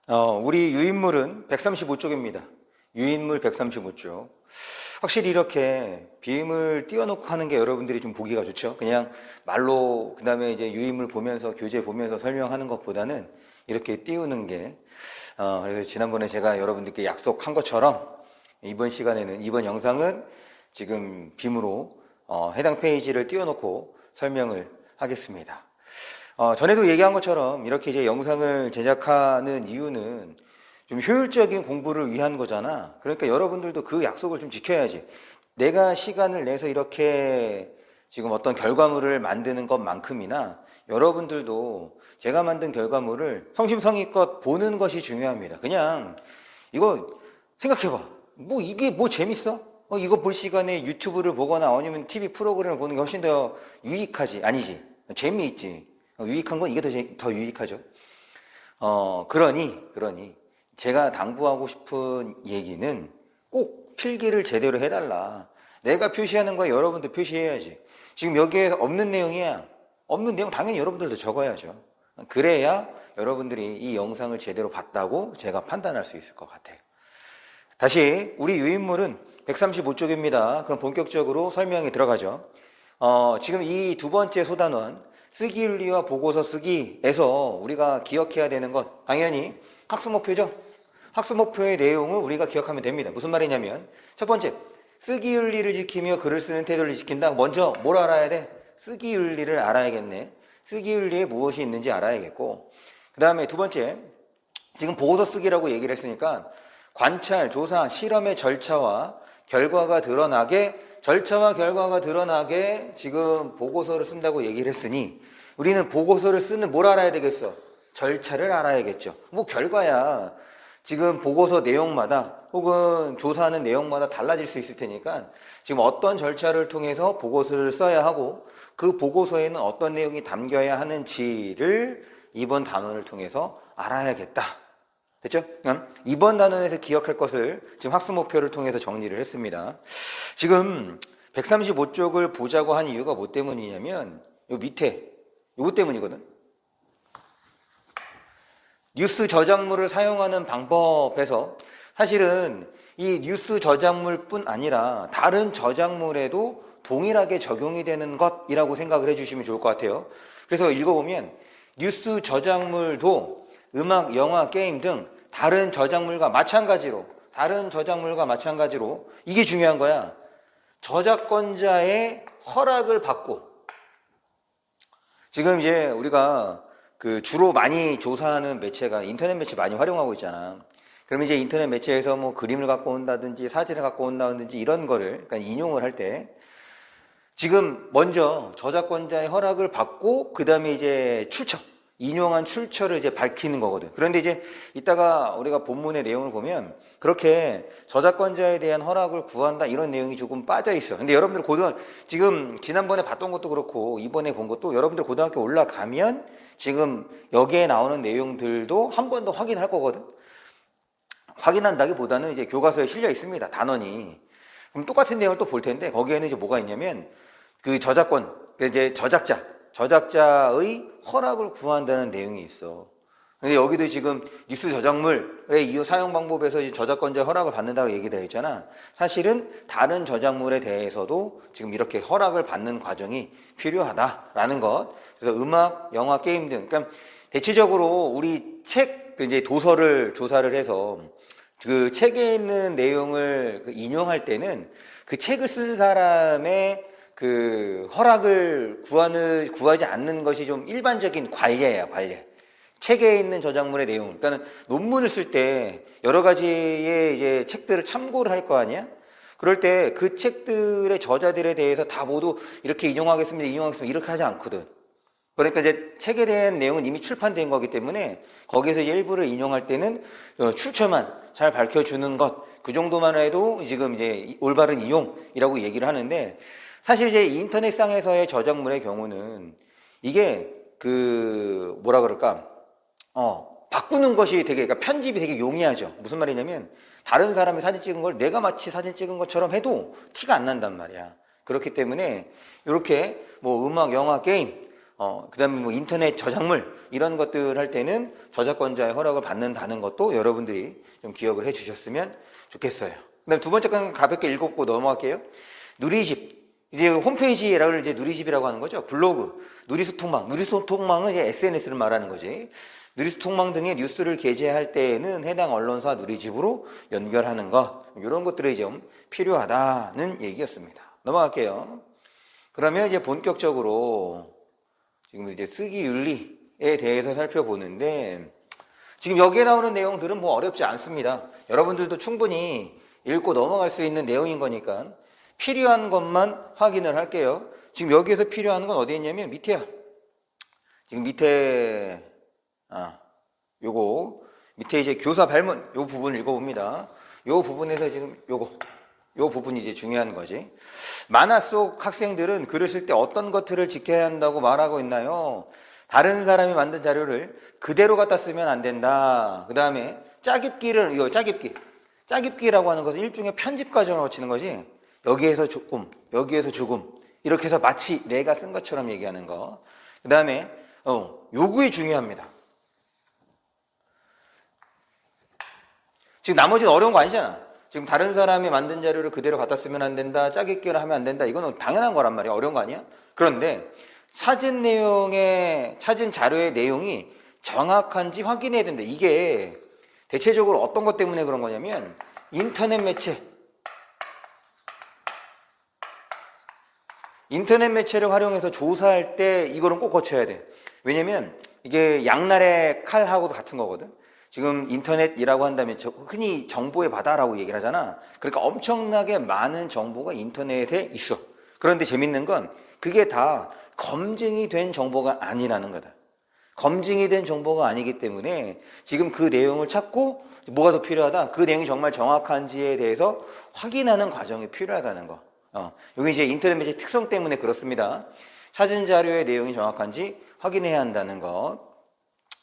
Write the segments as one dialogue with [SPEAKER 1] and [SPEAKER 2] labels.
[SPEAKER 1] 우리 유인물은 135쪽입니다. 유인물 135쪽. 확실히 이렇게 빔을 띄워놓고 하는 게 여러분들이 좀 보기가 좋죠. 그냥 말로 그 다음에 이제 유인물 보면서 교재 보면서 설명하는 것보다는 이렇게 띄우는 게 그래서 지난번에 제가 여러분들께 약속한 것처럼 이번 시간에는 이번 영상은 지금 빔으로 해당 페이지를 띄워놓고 설명을 하겠습니다. 전에도 얘기한 것처럼 이렇게 이제 영상을 제작하는 이유는 좀 효율적인 공부를 위한 거잖아. 그러니까 여러분들도 그 약속을 좀 지켜야지. 내가 시간을 내서 이렇게 지금 어떤 결과물을 만드는 것만큼이나 여러분들도 제가 만든 결과물을 성심성의껏 보는 것이 중요합니다. 그냥 이거 생각해봐. 뭐 이게 뭐 재밌어? 이거 볼 시간에 유튜브를 보거나 아니면 TV 프로그램을 보는 게 훨씬 더 유익하지. 아니지. 재미있지. 유익한 건 이게 더 유익하죠. 그러니 제가 당부하고 싶은 얘기는 꼭 필기를 제대로 해달라. 내가 표시하는 거 여러분도 표시해야지. 지금 여기에 없는 내용이야. 없는 내용 당연히 여러분들도 적어야죠. 그래야 여러분들이 이 영상을 제대로 봤다고 제가 판단할 수 있을 것 같아요. 다시 우리 유인물은 135쪽입니다. 그럼 본격적으로 설명이 들어가죠. 지금 이 두 번째 소단원 쓰기윤리와 보고서 쓰기에서 우리가 기억해야 되는 것 당연히 학습 목표죠. 학습 목표의 내용을 우리가 기억하면 됩니다. 무슨 말이냐면 첫 번째 쓰기윤리를 지키며 글을 쓰는 태도를 지킨다. 먼저 뭘 알아야 돼? 쓰기윤리를 알아야겠네. 쓰기윤리에 무엇이 있는지 알아야겠고 그 다음에 두 번째 지금 보고서 쓰기라고 얘기를 했으니까 관찰, 조사, 실험의 절차와 결과가 드러나게 지금 보고서를 쓴다고 얘기를 했으니 우리는 보고서를 쓰는 뭘 알아야 되겠어? 절차를 알아야겠죠. 뭐 결과야. 지금 보고서 내용마다 혹은 조사하는 내용마다 달라질 수 있을 테니까 지금 어떤 절차를 통해서 보고서를 써야 하고 그 보고서에는 어떤 내용이 담겨야 하는지를 이번 단원을 통해서 알아야겠다. 됐죠? 이번 단원에서 기억할 것을 지금 학습 목표를 통해서 정리를 했습니다. 지금 135쪽을 보자고 한 이유가 뭐 때문이냐면 요 밑에 요거 때문이거든. 뉴스 저작물을 사용하는 방법에서 사실은 이 뉴스 저작물뿐 아니라 다른 저작물에도 동일하게 적용이 되는 것이라고 생각을 해주시면 좋을 것 같아요. 그래서 읽어보면 뉴스 저작물도 음악, 영화, 게임 등 다른 저작물과 마찬가지로 이게 중요한 거야. 저작권자의 허락을 받고 지금 이제 우리가 그 주로 많이 조사하는 매체가 인터넷 매체 많이 활용하고 있잖아. 그러면 이제 인터넷 매체에서 뭐 그림을 갖고 온다든지 사진을 갖고 온다든지 이런 거를 그러니까 인용을 할 때 지금 먼저 저작권자의 허락을 받고 그 다음에 이제 인용한 출처를 이제 밝히는 거거든. 그런데 이제 이따가 우리가 본문의 내용을 보면 그렇게 저작권자에 대한 허락을 구한다 이런 내용이 조금 빠져 있어. 근데 여러분들 지금 지난번에 봤던 것도 그렇고 이번에 본 것도 여러분들 고등학교 올라가면 지금 여기에 나오는 내용들도 한 번 더 확인할 거거든. 확인한다기보다는 이제 교과서에 실려 있습니다. 단원이. 그럼 똑같은 내용을 또 볼 텐데 거기에는 이제 뭐가 있냐면 그 저작권, 이제 저작자의 허락을 구한다는 내용이 있어. 근데 여기도 지금 뉴스 저작물의 이유 사용 방법에서 저작권자의 허락을 받는다고 얘기되어 있잖아. 사실은 다른 저작물에 대해서도 지금 이렇게 허락을 받는 과정이 필요하다라는 것. 그래서 음악, 영화, 게임 등. 그러니까 대체적으로 우리 이제 도서를 조사를 해서 그 책에 있는 내용을 인용할 때는 그 책을 쓴 사람의 그 허락을 구하지 않는 것이 좀 일반적인 관례야, 관례. 책에 있는 저작물의 내용. 그러니까 논문을 쓸 때 여러 가지의 이제 책들을 참고를 할 거 아니야? 그럴 때 그 책들의 저자들에 대해서 다 모두 이렇게 인용하겠습니다, 이렇게 하지 않거든. 그러니까 이제 책에 대한 내용은 이미 출판된 거기 때문에 거기서 일부를 인용할 때는 출처만 잘 밝혀주는 것, 그 정도만 해도 지금 이제 올바른 이용이라고 얘기를 하는데 사실 이제 인터넷상에서의 저작물의 경우는 이게 그 뭐라 그럴까 바꾸는 것이 그러니까 편집이 되게 용이하죠. 무슨 말이냐면 다른 사람이 사진 찍은 걸 내가 마치 사진 찍은 것처럼 해도 티가 안 난단 말이야. 그렇기 때문에 이렇게 뭐 음악, 영화, 게임 그다음에 뭐 인터넷 저작물 이런 것들 할 때는 저작권자의 허락을 받는다는 것도 여러분들이 좀 기억을 해 주셨으면 좋겠어요. 그다음 두 번째 건 가볍게 읽고 넘어갈게요. 누리집. 이제 홈페이지를 이제 누리집이라고 하는 거죠. 블로그, 누리소통망. 누리소통망은 이제 SNS를 말하는 거지. 누리소통망 등의 뉴스를 게재할 때에는 해당 언론사 누리집으로 연결하는 것. 이런 것들이 좀 필요하다는 얘기였습니다. 넘어갈게요. 그러면 이제 본격적으로 지금 이제 쓰기 윤리에 대해서 살펴보는데, 지금 여기에 나오는 내용들은 뭐 어렵지 않습니다. 여러분들도 충분히 읽고 넘어갈 수 있는 내용인 거니까 필요한 것만 확인을 할게요. 지금 여기에서 필요한 건 어디에 있냐면 밑에야. 지금 밑에 요거 밑에 이제 교사 발문 요 부분을 읽어봅니다. 요 부분에서 지금 요 부분이 이제 중요한 거지. 만화 속 학생들은 글을 쓸 때 어떤 것들을 지켜야 한다고 말하고 있나요? 다른 사람이 만든 자료를 그대로 갖다 쓰면 안 된다. 그 다음에 짜깁기라고 하는 것은 일종의 편집 과정을 거치는 거지. 여기에서 조금, 여기에서 조금 이렇게 해서 마치 내가 쓴 것처럼 얘기하는 거. 그 다음에 요구이 중요합니다. 지금 나머지는 어려운 거 아니잖아. 지금 다른 사람이 만든 자료를 그대로 갖다 쓰면 안 된다, 짜깁기를 하면 안 된다, 이거는 당연한 거란 말이야. 어려운 거 아니야? 그런데 찾은 자료의 내용이 정확한지 확인해야 된다. 이게 대체적으로 어떤 것 때문에 그런 거냐면 인터넷 매체를 활용해서 조사할 때 이거는 꼭 거쳐야 돼. 왜냐면 이게 양날의 칼하고도 같은 거거든. 지금 인터넷이라고 한다면 흔히 정보의 바다라고 얘기를 하잖아. 그러니까 엄청나게 많은 정보가 인터넷에 있어. 그런데 재밌는 건 그게 다 검증이 된 정보가 아니라는 거다. 검증이 된 정보가 아니기 때문에 지금 그 내용을 찾고 뭐가 더 필요하다? 그 내용이 정말 정확한지에 대해서 확인하는 과정이 필요하다는 거. 여기 이제 인터넷 매체 특성 때문에 그렇습니다. 찾은 자료의 내용이 정확한지 확인해야 한다는 것.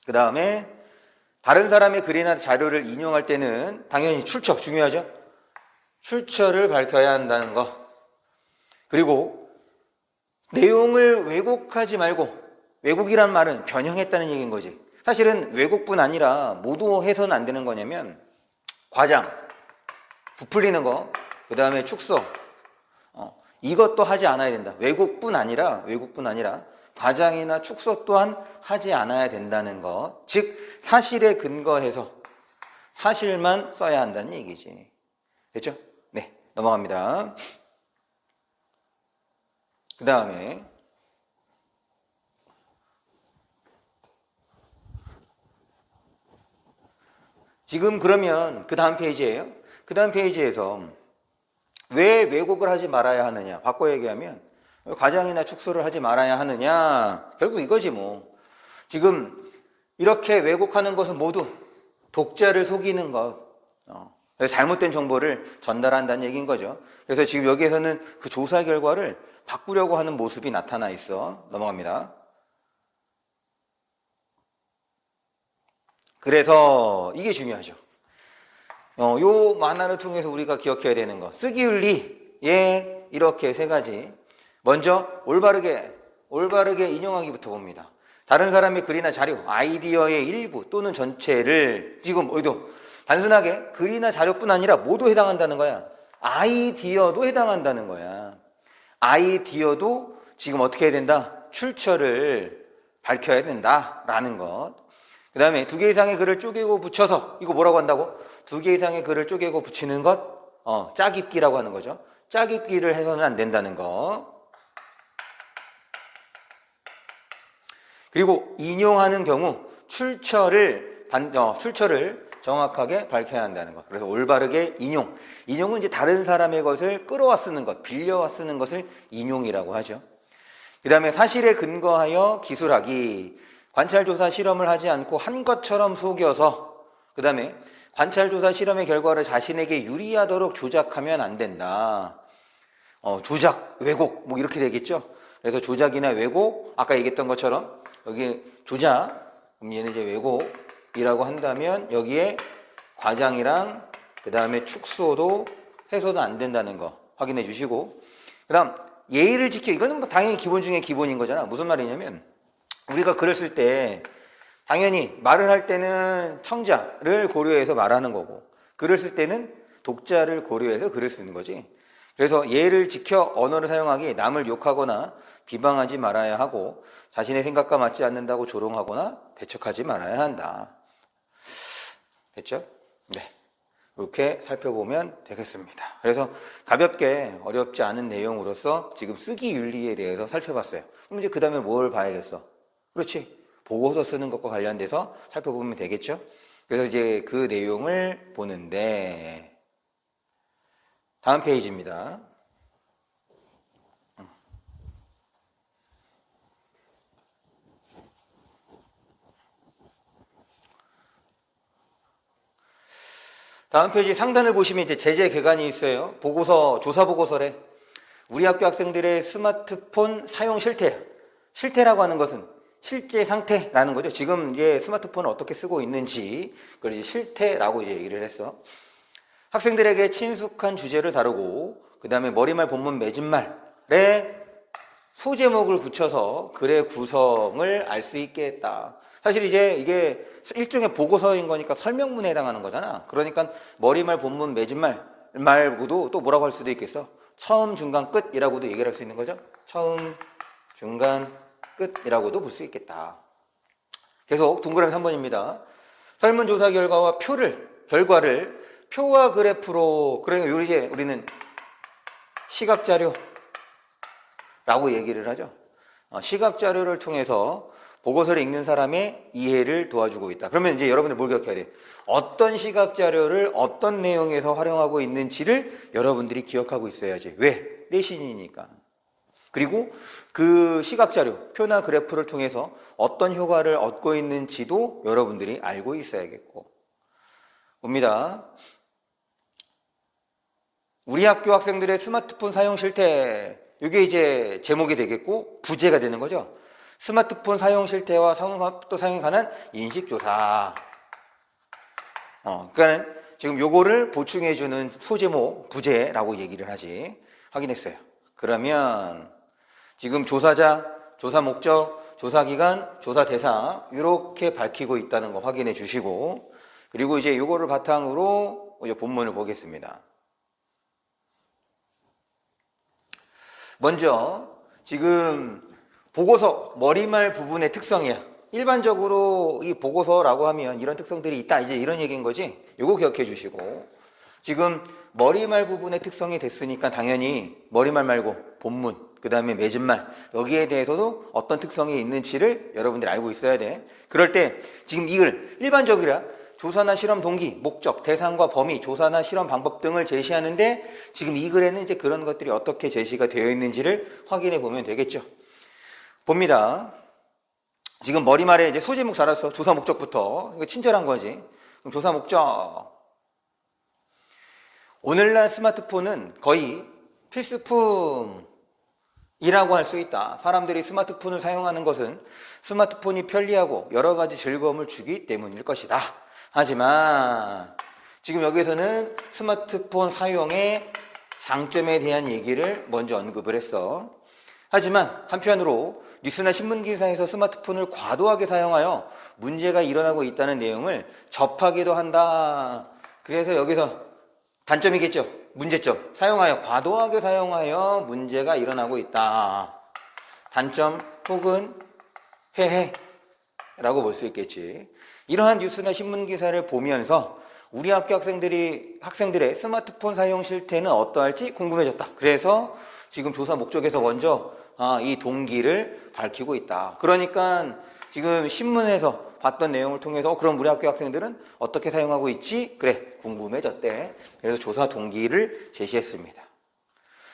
[SPEAKER 1] 그 다음에 다른 사람의 글이나 자료를 인용할 때는 당연히 출처 중요하죠. 출처를 밝혀야 한다는 것. 그리고 내용을 왜곡하지 말고, 왜곡이란 말은 변형했다는 얘기인 거지. 사실은 왜곡뿐 아니라 모두 해서는 안 되는 거냐면 과장, 부풀리는 거, 그 다음에 축소, 이것도 하지 않아야 된다. 왜곡뿐 아니라 과장이나 축소 또한 하지 않아야 된다는 것. 즉 사실에 근거해서 사실만 써야 한다는 얘기지. 됐죠? 네, 넘어갑니다. 그 다음에 지금 그러면 그 다음 페이지예요. 그 다음 페이지에서 왜 왜곡을 하지 말아야 하느냐, 바꿔 얘기하면 과장이나 축소를 하지 말아야 하느냐, 결국 이거지 뭐. 지금 이렇게 왜곡하는 것은 모두 독자를 속이는 것, 잘못된 정보를 전달한다는 얘기인 거죠. 그래서 지금 여기에서는 그 조사 결과를 바꾸려고 하는 모습이 나타나 있어. 넘어갑니다. 그래서 이게 중요하죠. 요 만화를 통해서 우리가 기억해야 되는 거, 쓰기 윤리에 이렇게 세 가지. 먼저 올바르게 인용하기부터 봅니다. 다른 사람의 글이나 자료, 아이디어의 일부 또는 전체를 지금 단순하게 글이나 자료뿐 아니라 모두 해당한다는 거야. 아이디어도 해당한다는 거야. 아이디어도 지금 어떻게 해야 된다? 출처를 밝혀야 된다라는 것. 그 다음에 2개 이상의 글을 쪼개고 붙여서, 이거 뭐라고 한다고? 2개 이상의 글을 쪼개고 붙이는 것, 짜깁기라고 하는 거죠. 짜깁기를 해서는 안 된다는 거. 그리고 인용하는 경우 출처를 정확하게 밝혀야 한다는 것. 그래서 올바르게 인용은 이제 다른 사람의 것을 끌어와 쓰는 것, 빌려와 쓰는 것을 인용이라고 하죠. 그 다음에 사실에 근거하여 기술하기, 관찰조사 실험을 하지 않고 한 것처럼 속여서, 그 다음에 관찰조사 실험의 결과를 자신에게 유리하도록 조작하면 안 된다. 조작, 왜곡 뭐 이렇게 되겠죠. 그래서 조작이나 왜곡, 아까 얘기했던 것처럼 여기 조작, 그럼 얘는 이제 왜곡이라고 한다면 여기에 과장이랑 그 다음에 축소도 해서도 안 된다는 거 확인해 주시고, 그 다음 예의를 지켜. 이거는 뭐 당연히 기본 중에 기본인 거잖아. 무슨 말이냐면 우리가 글을 쓸 때 당연히 말을 할 때는 청자를 고려해서 말하는 거고, 글을 쓸 때는 독자를 고려해서 글을 쓰는 거지. 그래서 예를 지켜 언어를 사용하기, 남을 욕하거나 비방하지 말아야 하고, 자신의 생각과 맞지 않는다고 조롱하거나 배척하지 말아야 한다. 됐죠? 네. 이렇게 살펴보면 되겠습니다. 그래서 가볍게 어렵지 않은 내용으로서 지금 쓰기 윤리에 대해서 살펴봤어요. 그럼 이제 그 다음에 뭘 봐야겠어? 그렇지. 보고서 쓰는 것과 관련돼서 살펴보면 되겠죠? 그래서 이제 그 내용을 보는데, 다음 페이지입니다. 다음 페이지 상단을 보시면 이제 제재 개관이 있어요. 보고서, 조사 보고서래. 우리 학교 학생들의 스마트폰 사용 실태. 실태라고 하는 것은 실제 상태라는 거죠. 지금 이제 스마트폰을 어떻게 쓰고 있는지, 그걸 이제 실태라고 이제 얘기를 했어. 학생들에게 친숙한 주제를 다루고, 그 다음에 머리말, 본문, 맺은말에 소제목을 붙여서 글의 구성을 알 수 있게 했다. 사실 이제 이게 일종의 보고서인 거니까 설명문에 해당하는 거잖아. 그러니까 머리말, 본문, 맺은말 말고도 또 뭐라고 할 수도 있겠어? 처음, 중간, 끝이라고도 얘기를 할 수 있는 거죠. 처음, 중간, 끝이라고도 볼 수 있겠다. 계속 동그라미 3번입니다. 설문조사 결과와 결과를 표와 그래프로, 그러니까 이제 우리는 시각자료라고 얘기를 하죠. 시각자료를 통해서 보고서를 읽는 사람의 이해를 도와주고 있다. 그러면 이제 여러분들 뭘 기억해야 돼? 어떤 시각자료를 어떤 내용에서 활용하고 있는지를 여러분들이 기억하고 있어야지. 왜? 내신이니까. 그리고 그 시각자료, 표나 그래프를 통해서 어떤 효과를 얻고 있는지도 여러분들이 알고 있어야겠고. 봅니다. 우리 학교 학생들의 스마트폰 사용 실태, 이게 이제 제목이 되겠고 부제가 되는 거죠. 스마트폰 사용 실태와 또 사용에 관한 인식조사. 그러니까는 지금 요거를 보충해주는 소제목, 부제라고 얘기를 하지. 확인했어요. 그러면 지금 조사자, 조사 목적, 조사 기간, 조사 대상 이렇게 밝히고 있다는 거 확인해 주시고, 그리고 이제 요거를 바탕으로 이제 본문을 보겠습니다. 먼저 지금 보고서 머리말 부분의 특성이야. 일반적으로 이 보고서라고 하면 이런 특성들이 있다, 이제 이런 얘기인 거지. 요거 기억해 주시고, 지금 머리말 부분의 특성이 됐으니까 당연히 머리말 말고 본문, 그 다음에 맺은말, 여기에 대해서도 어떤 특성이 있는지를 여러분들이 알고 있어야 돼. 그럴 때 지금 이걸 일반적이라 조사나 실험 동기, 목적, 대상과 범위, 조사나 실험 방법 등을 제시하는데, 지금 이 글에는 이제 그런 것들이 어떻게 제시가 되어 있는지를 확인해 보면 되겠죠. 봅니다. 지금 머리말에 이제 소제목 잘 알았어. 조사 목적부터. 이거 친절한 거지. 그럼 조사 목적. 오늘날 스마트폰은 거의 필수품이라고 할 수 있다. 사람들이 스마트폰을 사용하는 것은 스마트폰이 편리하고 여러 가지 즐거움을 주기 때문일 것이다. 하지만 지금 여기서는 스마트폰 사용의 장점에 대한 얘기를 먼저 언급을 했어. 하지만 한편으로 뉴스나 신문기사에서 스마트폰을 과도하게 사용하여 문제가 일어나고 있다는 내용을 접하기도 한다. 그래서 여기서 단점이겠죠. 문제점. 과도하게 사용하여 문제가 일어나고 있다. 단점 혹은 폐해라고 볼 수 있겠지. 이러한 뉴스나 신문기사를 보면서 우리 학교 학생들의 스마트폰 사용 실태는 어떠할지 궁금해졌다. 그래서 지금 조사 목적에서 먼저 이 동기를 밝히고 있다. 그러니까 지금 신문에서 봤던 내용을 통해서 그럼 우리 학교 학생들은 어떻게 사용하고 있지? 그래, 궁금해졌대. 그래서 조사 동기를 제시했습니다.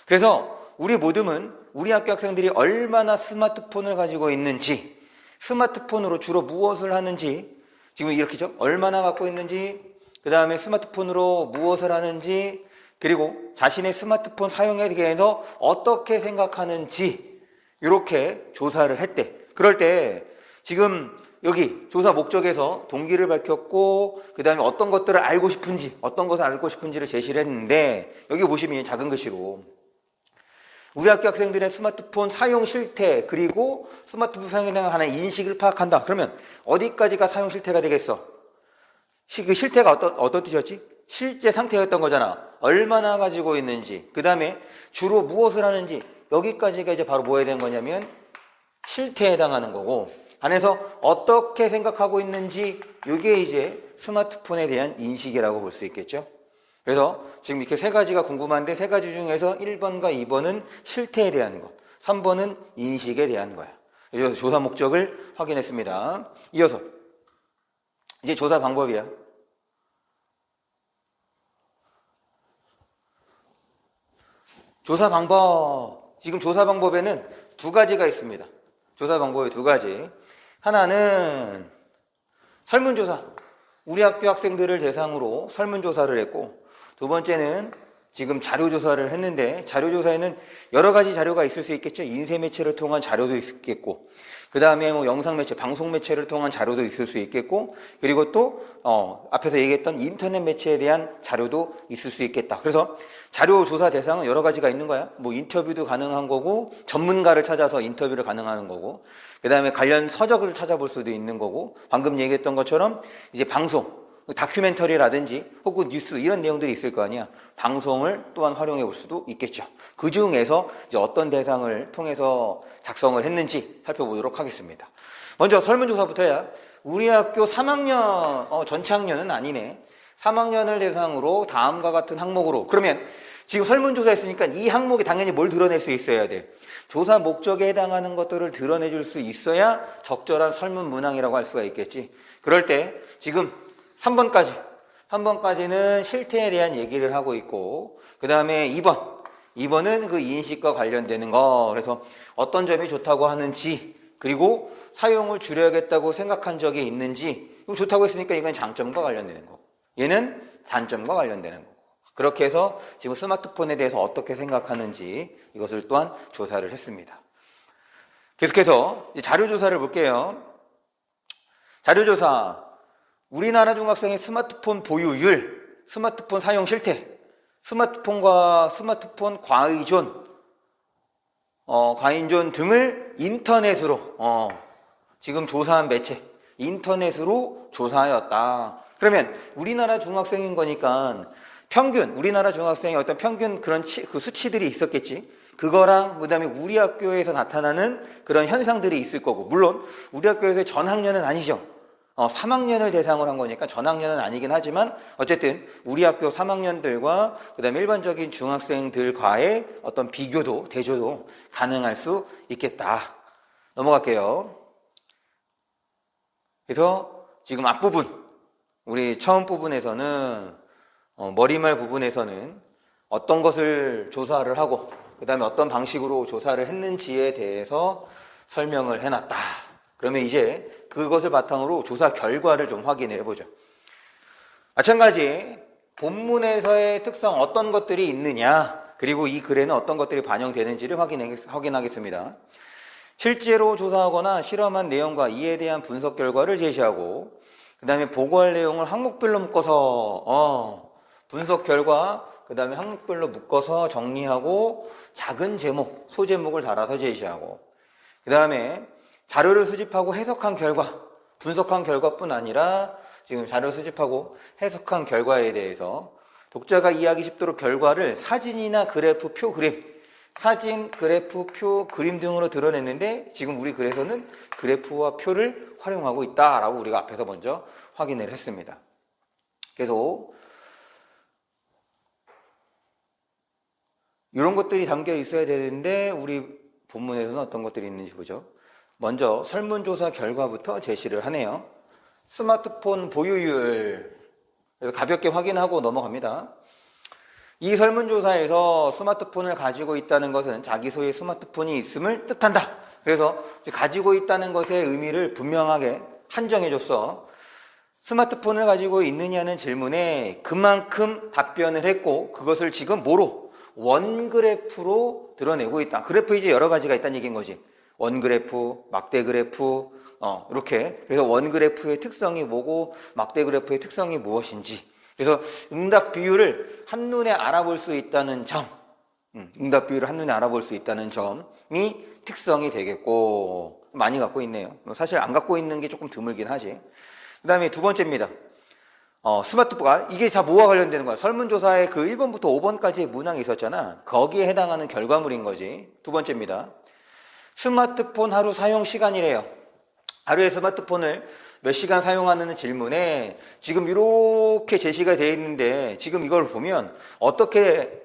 [SPEAKER 1] 그래서 우리 모둠은 우리 학교 학생들이 얼마나 스마트폰을 가지고 있는지, 스마트폰으로 주로 무엇을 하는지, 지금 이렇게죠? 얼마나 갖고 있는지, 그 다음에 스마트폰으로 무엇을 하는지, 그리고 자신의 스마트폰 사용에 대해서 어떻게 생각하는지 이렇게 조사를 했대. 그럴 때 지금 여기 조사 목적에서 동기를 밝혔고, 그 다음에 어떤 것들을 알고 싶은지, 어떤 것을 알고 싶은지를 제시를 했는데, 여기 보시면 작은 글씨로 우리 학교 학생들의 스마트폰 사용 실태 그리고 스마트폰 사용에 대한 하나의 인식을 파악한다. 그러면 어디까지가 사용 실태가 되겠어? 그 실태가 어떤 뜻이었지? 실제 상태였던 거잖아. 얼마나 가지고 있는지, 그 다음에 주로 무엇을 하는지, 여기까지가 이제 바로 뭐에 대한 거냐면 실태에 해당하는 거고, 안에서 어떻게 생각하고 있는지, 이게 이제 스마트폰에 대한 인식이라고 볼 수 있겠죠. 그래서 지금 이렇게 세 가지가 궁금한데, 세 가지 중에서 1번과 2번은 실태에 대한 것, 3번은 인식에 대한 거야. 그래서 조사 목적을 확인했습니다. 이어서 이제 조사 방법이야. 조사 방법, 지금 조사 방법에는 두 가지가 있습니다. 조사 방법이 두 가지. 하나는 설문조사, 우리 학교 학생들을 대상으로 설문조사를 했고, 두 번째는 지금 자료조사를 했는데, 자료조사에는 여러 가지 자료가 있을 수 있겠죠. 인쇄 매체를 통한 자료도 있겠고, 그 다음에 뭐 영상 매체, 방송 매체를 통한 자료도 있을 수 있겠고, 그리고 또 앞에서 얘기했던 인터넷 매체에 대한 자료도 있을 수 있겠다. 그래서 자료 조사 대상은 여러 가지가 있는 거야. 뭐 인터뷰도 가능한 거고, 전문가를 찾아서 인터뷰를 가능한 거고, 그 다음에 관련 서적을 찾아볼 수도 있는 거고, 방금 얘기했던 것처럼 이제 방송, 다큐멘터리라든지 혹은 뉴스 이런 내용들이 있을 거 아니야. 방송을 또한 활용해 볼 수도 있겠죠. 그 중에서 이제 어떤 대상을 통해서 작성을 했는지 살펴보도록 하겠습니다. 먼저 설문조사부터야. 우리 학교 3학년, 전체 학년은 아니네. 3학년을 대상으로 다음과 같은 항목으로. 그러면 지금 설문조사 했으니까 이 항목이 당연히 뭘 드러낼 수 있어야 돼. 조사 목적에 해당하는 것들을 드러내줄 수 있어야 적절한 설문 문항이라고 할 수가 있겠지. 그럴 때 지금 3번까지는 실태에 대한 얘기를 하고 있고, 그 다음에 2번은 그 인식과 관련되는 거. 그래서 어떤 점이 좋다고 하는지, 그리고 사용을 줄여야겠다고 생각한 적이 있는지. 좋다고 했으니까 이건 장점과 관련되는 거, 얘는 단점과 관련되는 거고. 그렇게 해서 지금 스마트폰에 대해서 어떻게 생각하는지 이것을 또한 조사를 했습니다. 계속해서 자료조사를 볼게요. 자료조사, 우리나라 중학생의 스마트폰 보유율, 스마트폰 사용 실태, 스마트폰과 스마트폰 과의존, 과인존 등을 인터넷으로 지금 조사한 매체, 인터넷으로 조사하였다. 그러면 우리나라 중학생인 거니까 평균, 우리나라 중학생의 어떤 평균 그런 그 수치들이 있었겠지. 그거랑 그다음에 우리 학교에서 나타나는 그런 현상들이 있을 거고, 물론 우리 학교에서의 전 학년은 아니죠. 3학년을 대상으로 한 거니까 전 학년은 아니긴 하지만 어쨌든 우리 학교 3학년들과 그다음에 일반적인 중학생들과의 어떤 비교도 대조도 가능할 수 있겠다. 넘어갈게요. 그래서 지금 앞부분, 우리 처음 부분에서는 머리말 부분에서는 어떤 것을 조사를 하고 그 다음에 어떤 방식으로 조사를 했는지에 대해서 설명을 해놨다. 그러면 이제 그것을 바탕으로 조사 결과를 좀 확인해 보죠. 마찬가지 본문에서의 특성 어떤 것들이 있느냐, 그리고 이 글에는 어떤 것들이 반영되는지를 확인하겠습니다. 실제로 조사하거나 실험한 내용과 이에 대한 분석 결과를 제시하고, 그 다음에 보고할 내용을 항목별로 묶어서 분석 결과, 그 다음에 항목별로 묶어서 정리하고 작은 제목, 소제목을 달아서 제시하고, 그 다음에 자료를 수집하고 해석한 결과, 분석한 결과뿐 아니라 지금 자료를 수집하고 해석한 결과에 대해서 독자가 이해하기 쉽도록 결과를 사진이나 그래프, 표, 그림, 사진, 그래프, 표, 그림 등으로 드러냈는데 지금 우리 글에서는 그래프와 표를 활용하고 있다라고 우리가 앞에서 먼저 확인을 했습니다. 계속 이런 것들이 담겨 있어야 되는데 우리 본문에서는 어떤 것들이 있는지 보죠. 먼저 설문조사 결과부터 제시를 하네요. 스마트폰 보유율, 그래서 가볍게 확인하고 넘어갑니다. 이 설문조사에서 스마트폰을 가지고 있다는 것은 자기 소유의 스마트폰이 있음을 뜻한다. 그래서 가지고 있다는 것의 의미를 분명하게 한정해줬어. 스마트폰을 가지고 있느냐는 질문에 그만큼 답변을 했고, 그것을 지금 뭐로? 원그래프로 드러내고 있다. 그래프 이제 여러 가지가 있다는 얘기인 거지. 원그래프, 막대그래프, 이렇게. 그래서 원그래프의 특성이 뭐고 막대그래프의 특성이 무엇인지. 그래서 응답 비율을 한눈에 알아볼 수 있다는 점. 응답 비율을 한눈에 알아볼 수 있다는 점이 특성이 되겠고, 많이 갖고 있네요. 사실 안 갖고 있는 게 조금 드물긴 하지. 그 다음에 두 번째입니다. 스마트폰, 이게 다 뭐와 관련되는 거야? 설문조사에 그 1번부터 5번까지의 문항이 있었잖아. 거기에 해당하는 결과물인 거지. 두 번째입니다. 스마트폰 하루 사용 시간이래요. 하루에 스마트폰을 몇 시간 사용하는 질문에 지금 이렇게 제시가 되어 있는데, 지금 이걸 보면 어떻게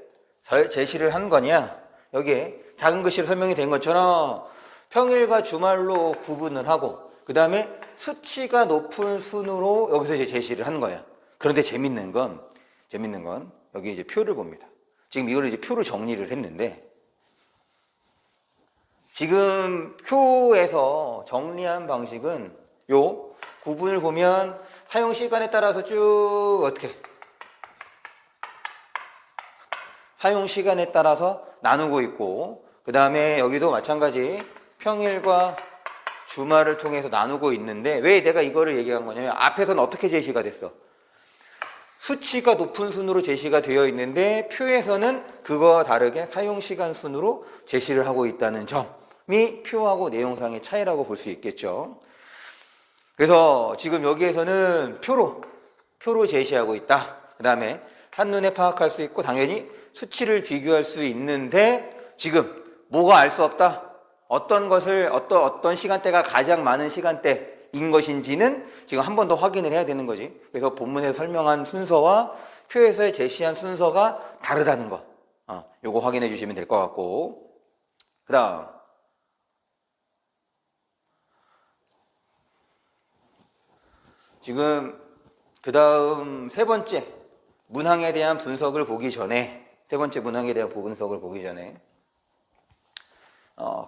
[SPEAKER 1] 제시를 한 거냐? 여기에 작은 글씨로 설명이 된 것처럼 평일과 주말로 구분을 하고, 그 다음에 수치가 높은 순으로 여기서 이제 제시를 한 거야. 그런데 재밌는 건 여기 이제 표를 봅니다. 지금 이걸 이제 표로 정리를 했는데, 지금 표에서 정리한 방식은 요 구분을 보면 사용 시간에 따라서 쭉 어떻게 사용 시간에 따라서 나누고 있고, 그 다음에 여기도 마찬가지 평일과 주말을 통해서 나누고 있는데, 왜 내가 이거를 얘기한 거냐면 앞에서는 어떻게 제시가 됐어? 수치가 높은 순으로 제시가 되어 있는데 표에서는 그거와 다르게 사용 시간 순으로 제시를 하고 있다는 점이 표하고 내용상의 차이라고 볼 수 있겠죠. 그래서 지금 여기에서는 표로 제시하고 있다. 그 다음에 한눈에 파악할 수 있고 당연히 수치를 비교할 수 있는데, 지금 뭐가 알 수 없다? 어떤 것을 어떤 시간대가 가장 많은 시간대인 것인지는 지금 한 번 더 확인을 해야 되는 거지. 그래서 본문에서 설명한 순서와 표에서 제시한 순서가 다르다는 거, 요거 확인해 주시면 될 것 같고, 그 다음 지금 그 다음 세 번째 문항에 대한 분석을 보기 전에,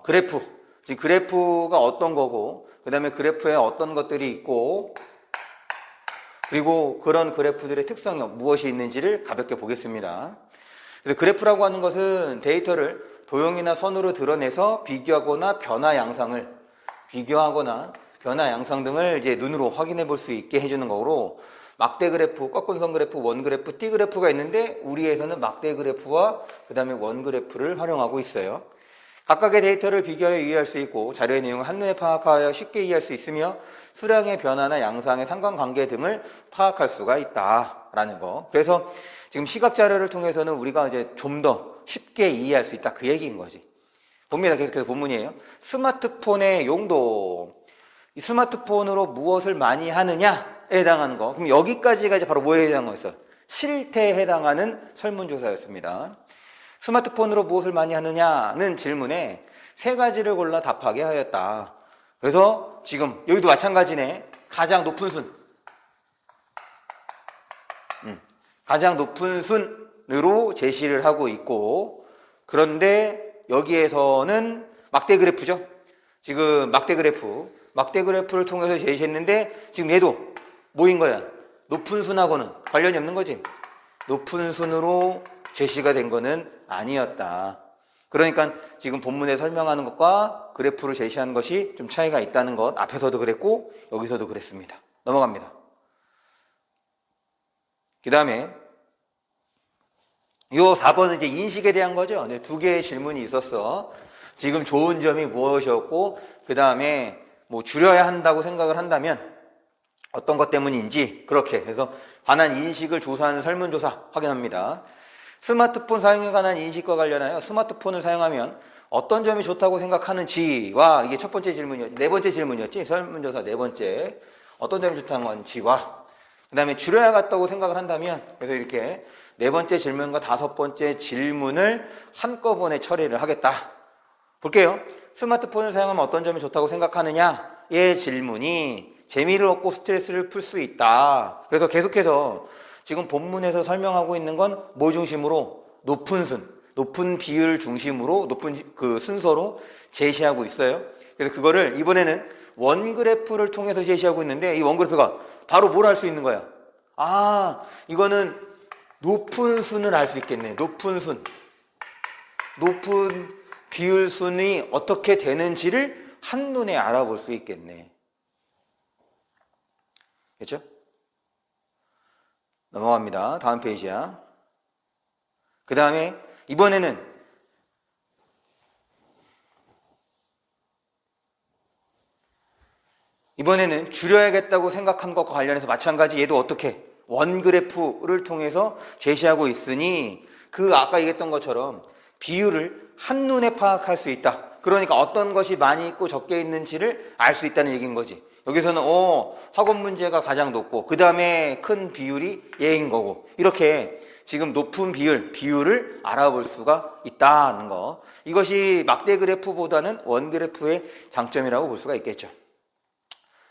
[SPEAKER 1] 그래프, 지금 그래프가 어떤 거고, 그 다음에 그래프에 어떤 것들이 있고, 그리고 그런 그래프들의 특성이 무엇이 있는지를 가볍게 보겠습니다. 그래서 그래프라고 하는 것은 데이터를 도형이나 선으로 드러내서 비교하거나 변화 양상 등을 이제 눈으로 확인해 볼 수 있게 해주는 거로, 막대 그래프, 꺾은선 그래프, 원 그래프, 띠 그래프가 있는데 우리에서는 막대 그래프와 그 다음에 원 그래프를 활용하고 있어요. 각각의 데이터를 비교하여 이해할 수 있고 자료의 내용을 한눈에 파악하여 쉽게 이해할 수 있으며 수량의 변화나 양상의 상관관계 등을 파악할 수가 있다라는 거. 그래서 지금 시각 자료를 통해서는 우리가 이제 좀 더 쉽게 이해할 수 있다, 그 얘기인 거지. 봅니다. 계속해서 본문이에요. 스마트폰의 용도. 이 스마트폰으로 무엇을 많이 하느냐에 해당하는 거. 그럼 여기까지가 이제 바로 뭐에 해당하는 거였어요? 실태에 해당하는 설문조사였습니다. 스마트폰으로 무엇을 많이 하느냐는 질문에 세 가지를 골라 답하게 하였다. 그래서 지금 여기도 마찬가지네. 가장 높은 순으로 제시를 하고 있고, 그런데 여기에서는 막대 그래프죠. 지금 막대 그래프를 통해서 제시했는데 지금 얘도 뭐인 거야? 높은 순하고는 관련이 없는 거지. 높은 순으로 제시가 된 거는 아니었다. 그러니까 지금 본문에 설명하는 것과 그래프를 제시하는 것이 좀 차이가 있다는 것, 앞에서도 그랬고 여기서도 그랬습니다. 넘어갑니다. 그 다음에 요 4번은 이제 인식에 대한 거죠. 두 개의 질문이 있었어. 지금 좋은 점이 무엇이었고, 그 다음에 뭐 줄여야 한다고 생각을 한다면 어떤 것 때문인지, 그렇게 해서 관한 인식을 조사하는 설문조사 확인합니다. 스마트폰 사용에 관한 인식과 관련하여 스마트폰을 사용하면 어떤 점이 좋다고 생각하는지와, 이게 첫 번째 질문이었지, 네 번째 질문이었지, 설문조사 네 번째, 어떤 점이 좋다는 건지와, 그 다음에 줄여야겠다고 생각을 한다면, 그래서 이렇게 네 번째 질문과 다섯 번째 질문을 한꺼번에 처리를 하겠다. 볼게요. 스마트폰을 사용하면 어떤 점이 좋다고 생각하느냐의 질문이 재미를 얻고 스트레스를 풀 수 있다. 그래서 계속해서 지금 본문에서 설명하고 있는 건 뭐 중심으로? 높은 비율 중심으로, 높은 그 순서로 제시하고 있어요. 그래서 그거를 이번에는 원 그래프를 통해서 제시하고 있는데, 이 원 그래프가 바로 뭘 할 수 있는 거야? 이거는 높은 순을 알 수 있겠네. 높은 비율 순이 어떻게 되는지를 한눈에 알아볼 수 있겠네. 그렇죠? 넘어갑니다. 다음 페이지야. 그 다음에 이번에는 이번에는 줄여야겠다고 생각한 것과 관련해서 마찬가지 얘도 어떻게 원그래프를 통해서 제시하고 있으니 그 아까 얘기했던 것처럼 비율을 한눈에 파악할 수 있다. 그러니까 어떤 것이 많이 있고 적게 있는지를 알 수 있다는 얘기인 거지. 여기서는 학원 문제가 가장 높고 그 다음에 큰 비율이 얘인 거고 이렇게 지금 높은 비율을 알아볼 수가 있다는 거. 이것이 막대 그래프보다는 원 그래프의 장점이라고 볼 수가 있겠죠.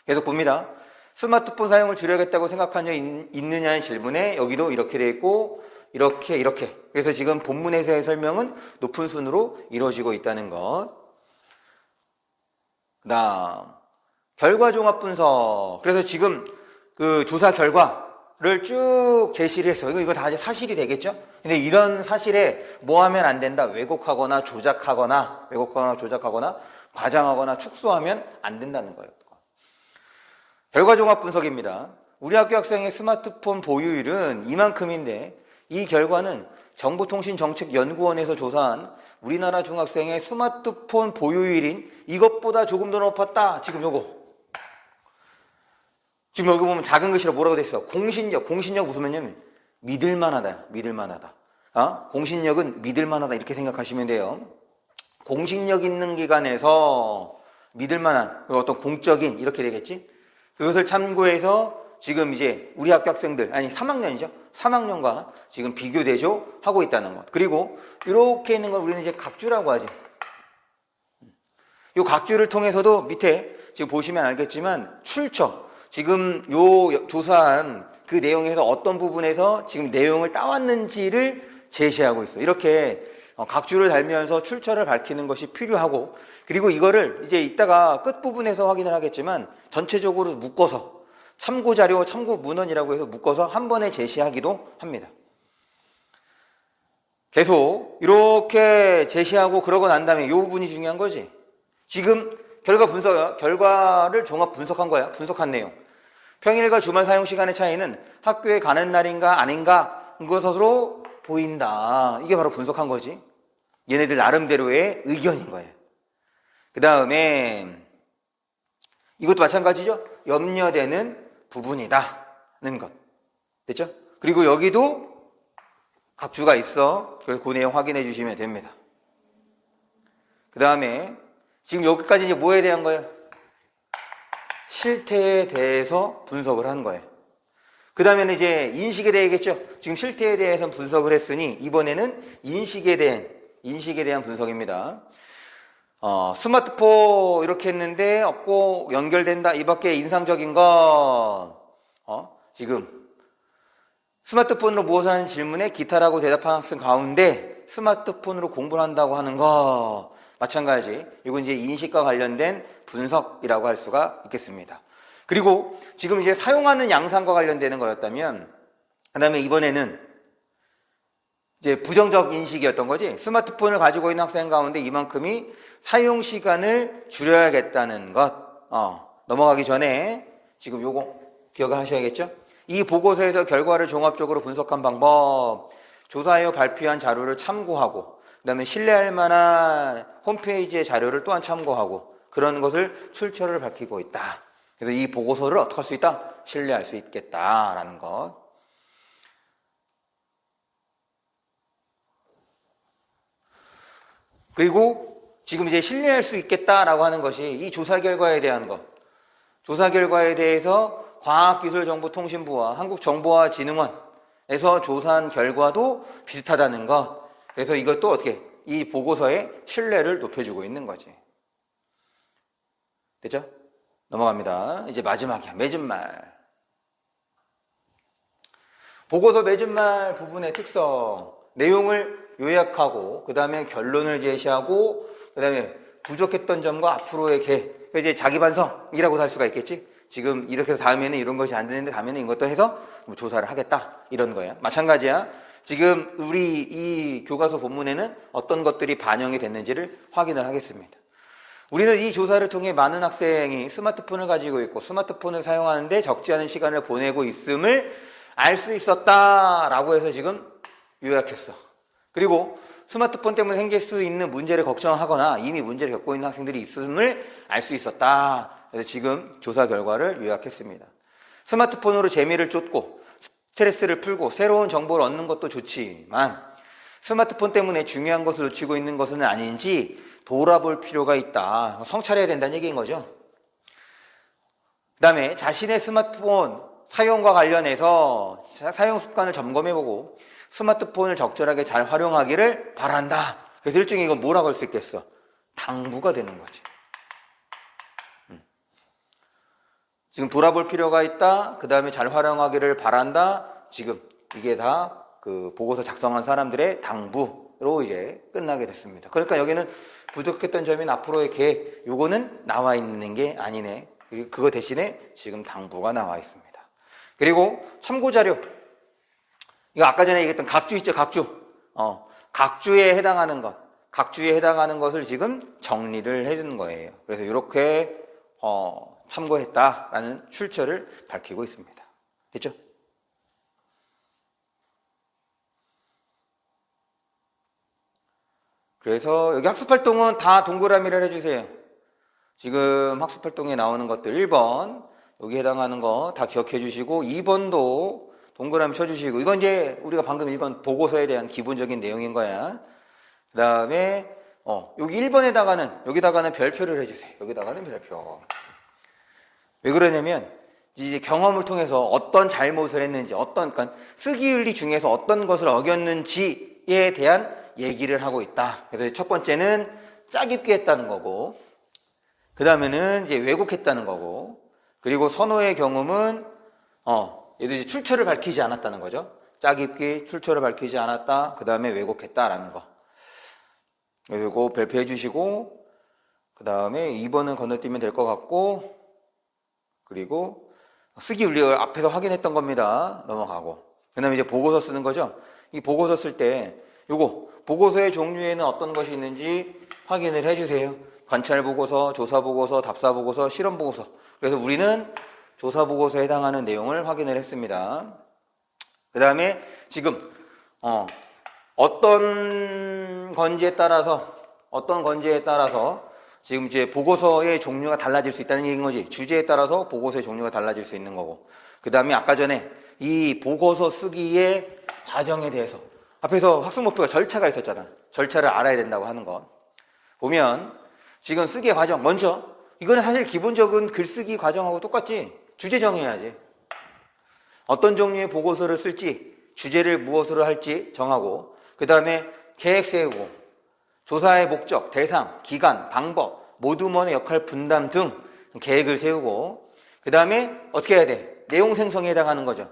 [SPEAKER 1] 계속 봅니다. 스마트폰 사용을 줄여야겠다고 생각한 적 있느냐는 질문에 여기도 이렇게 돼 있고 이렇게. 그래서 지금 본문에서의 설명은 높은 순으로 이루어지고 있다는 것. 그 다음 결과 종합 분석. 그래서 지금 그 조사 결과를 쭉 제시를 했어요. 이거 다 이제 사실이 되겠죠? 근데 이런 사실에 뭐 하면 안 된다? 왜곡하거나 조작하거나 과장하거나 축소하면 안 된다는 거예요. 결과 종합 분석입니다. 우리 학교 학생의 스마트폰 보유율은 이만큼인데 이 결과는 정보통신정책연구원에서 조사한 우리나라 중학생의 스마트폰 보유율인 이것보다 조금 더 높았다. 지금 여기 보면 작은 글씨로 뭐라고 돼 있어? 공신력 무슨 말이냐면 믿을만하다. 공신력은 믿을만하다 이렇게 생각하시면 돼요. 공신력 있는 기관에서 믿을만한 어떤 공적인 이렇게 되겠지? 그것을 참고해서 지금 이제 우리 학교 학생들 3학년이죠. 3학년과 지금 비교 대조하고 있다는 것. 그리고 이렇게 있는 걸 우리는 이제 각주라고 하지. 이 각주를 통해서도 밑에 지금 보시면 알겠지만 출처 지금 요 조사한 그 내용에서 어떤 부분에서 지금 내용을 따왔는지를 제시하고 있어. 이렇게 각주를 달면서 출처를 밝히는 것이 필요하고 그리고 이거를 이제 이따가 끝부분에서 확인을 하겠지만 전체적으로 묶어서 참고자료, 참고문헌이라고 해서 묶어서 한 번에 제시하기도 합니다. 계속 이렇게 제시하고 그러고 난 다음에 이 부분이 중요한 거지. 지금 결과를 종합 분석한 거야. 분석한 내용. 평일과 주말 사용 시간의 차이는 학교에 가는 날인가 아닌가 것으로 보인다. 이게 바로 분석한 거지. 얘네들 나름대로의 의견인 거예요. 그 다음에 이것도 마찬가지죠. 염려되는 부분이다는 것. 됐죠? 그리고 여기도 각주가 있어. 그래서 그 내용 확인해 주시면 됩니다. 그 다음에 지금 여기까지 이제 뭐에 대한 거예요? 실태에 대해서 분석을 한 거예요. 그 다음에는 이제 인식에 대해겠죠. 지금 실태에 대해서 분석을 했으니 이번에는 인식에 대한 분석입니다. 스마트폰 이렇게 했는데 없고 연결된다. 이 밖에 인상적인 건 지금 스마트폰으로 무엇을 하는 질문에 기타라고 대답한 학생 가운데 스마트폰으로 공부를 한다고 하는 거 마찬가지. 이건 이제 인식과 관련된 분석이라고 할 수가 있겠습니다. 그리고 지금 이제 사용하는 양상과 관련되는 거였다면 그 다음에 이번에는 이제 부정적 인식이었던 거지. 스마트폰을 가지고 있는 학생 가운데 이만큼이 사용 시간을 줄여야겠다는 것. 넘어가기 전에 지금 요거 기억을 하셔야겠죠? 이 보고서에서 결과를 종합적으로 분석한 방법, 조사하여 발표한 자료를 참고하고 그 다음에 신뢰할 만한 홈페이지의 자료를 또한 참고하고 그런 것을 출처를 밝히고 있다. 그래서 이 보고서를 어떻게 할 수 있다? 신뢰할 수 있겠다라는 것. 그리고 지금 이제 신뢰할 수 있겠다라고 하는 것이 이 조사 결과에 대한 것. 조사 결과에 대해서 과학기술정보통신부와 한국정보화진흥원에서 조사한 결과도 비슷하다는 것. 그래서 이것도 어떻게 이 보고서의 신뢰를 높여주고 있는 거지. 됐죠? 넘어갑니다. 이제 마지막이야. 맺은 말. 보고서 맺은 말 부분의 특성. 내용을 요약하고 그 다음에 결론을 제시하고 그 다음에 부족했던 점과 앞으로의 계획. 이제 자기 반성이라고 할 수가 있겠지. 지금 이렇게 해서 다음에는 이런 것이 안 되는데 다음에는 이것도 해서 조사를 하겠다. 이런 거야. 마찬가지야. 지금 우리 이 교과서 본문에는 어떤 것들이 반영이 됐는지를 확인을 하겠습니다. 우리는 이 조사를 통해 많은 학생이 스마트폰을 가지고 있고 스마트폰을 사용하는데 적지 않은 시간을 보내고 있음을 알 수 있었다라고 해서 지금 요약했어. 그리고 스마트폰 때문에 생길 수 있는 문제를 걱정하거나 이미 문제를 겪고 있는 학생들이 있음을 알 수 있었다. 그래서 지금 조사 결과를 요약했습니다. 스마트폰으로 재미를 쫓고 스트레스를 풀고 새로운 정보를 얻는 것도 좋지만 스마트폰 때문에 중요한 것을 놓치고 있는 것은 아닌지 돌아볼 필요가 있다. 성찰해야 된다는 얘기인 거죠. 그 다음에 자신의 스마트폰 사용과 관련해서 사용 습관을 점검해보고 스마트폰을 적절하게 잘 활용하기를 바란다. 그래서 일종의 이건 뭐라고 할 수 있겠어? 당부가 되는 거지. 지금 돌아볼 필요가 있다. 그 다음에 잘 활용하기를 바란다. 지금 이게 다 그 보고서 작성한 사람들의 당부로 이제 끝나게 됐습니다. 그러니까 여기는 부족했던 점인 앞으로의 계획, 요거는 나와 있는 게 아니네. 그거 대신에 지금 당부가 나와 있습니다. 그리고 참고자료. 이거 아까 전에 얘기했던 각주 있죠, 각주. 각주에 해당하는 것. 각주에 해당하는 것을 지금 정리를 해주는 거예요. 그래서 이렇게 참고했다라는 출처를 밝히고 있습니다. 됐죠? 그래서 여기 학습활동은 다 동그라미를 해주세요. 지금 학습활동에 나오는 것들 1번 여기 해당하는 거 다 기억해 주시고 2번도 동그라미 쳐주시고 이건 이제 우리가 방금 읽은 보고서에 대한 기본적인 내용인 거야. 그 다음에 여기 1번에다가는 여기다가는 별표를 해주세요. 여기다가는 별표. 왜 그러냐면 이제 경험을 통해서 어떤 잘못을 했는지 그러니까 쓰기윤리 중에서 어떤 것을 어겼는지에 대한 얘기를 하고 있다. 그래서 첫 번째는 짜깁기 했다는 거고 그 다음에는 이제 왜곡했다는 거고 그리고 선호의 경험은 얘도 이제 출처를 밝히지 않았다는 거죠. 짜깁기, 출처를 밝히지 않았다. 그 다음에 왜곡했다라는 거. 그리고 별표해 주시고 그 다음에 2번은 건너뛰면 될 것 같고 그리고 쓰기 윤리를 앞에서 확인했던 겁니다. 넘어가고 그 다음에 이제 보고서 쓰는 거죠. 이 보고서 쓸 때 요거 보고서의 종류에는 어떤 것이 있는지 확인을 해주세요. 관찰 보고서, 조사 보고서, 답사 보고서, 실험 보고서. 그래서 우리는 조사 보고서에 해당하는 내용을 확인을 했습니다. 그 다음에 지금 어떤 건지에 따라서 지금 이제 보고서의 종류가 달라질 수 있다는 얘기인 거지. 주제에 따라서 보고서의 종류가 달라질 수 있는 거고. 그 다음에 아까 전에 이 보고서 쓰기의 과정에 대해서 앞에서 학습 목표가 절차가 있었잖아. 절차를 알아야 된다고 하는 것. 보면 지금 쓰기의 과정 먼저 이거는 사실 기본적인 글쓰기 과정하고 똑같지. 주제 정해야지. 어떤 종류의 보고서를 쓸지 주제를 무엇으로 할지 정하고 그 다음에 계획 세우고 조사의 목적, 대상, 기간, 방법, 모두먼의 역할 분담 등 계획을 세우고 그 다음에 어떻게 해야 돼? 내용 생성에 해당하는 거죠.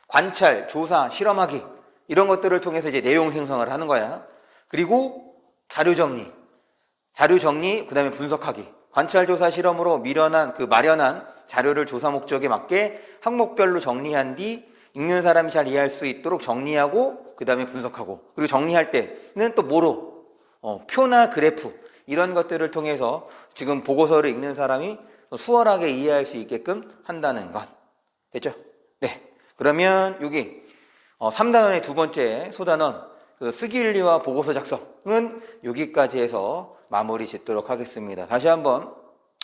[SPEAKER 1] 관찰, 조사, 실험하기 이런 것들을 통해서 이제 내용 생성을 하는 거야. 그리고 자료 정리, 그 다음에 분석하기. 관찰, 조사, 실험으로 마련한 자료를 조사 목적에 맞게 항목별로 정리한 뒤 읽는 사람이 잘 이해할 수 있도록 정리하고 그 다음에 분석하고 그리고 정리할 때는 또 뭐로? 표나 그래프 이런 것들을 통해서 지금 보고서를 읽는 사람이 수월하게 이해할 수 있게끔 한다는 것. 됐죠? 네. 그러면 여기 3단원의 두 번째 소단원 그 쓰기윤리와 보고서 작성은 여기까지 해서 마무리 짓도록 하겠습니다. 다시 한번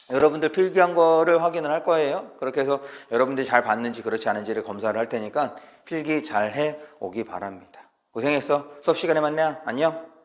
[SPEAKER 1] 여러분들 필기한 거를 확인을 할 거예요. 그렇게 해서 여러분들이 잘 봤는지 그렇지 않은지를 검사를 할 테니까 필기 잘 해 오기 바랍니다. 고생했어. 수업 시간에 만나. 안녕.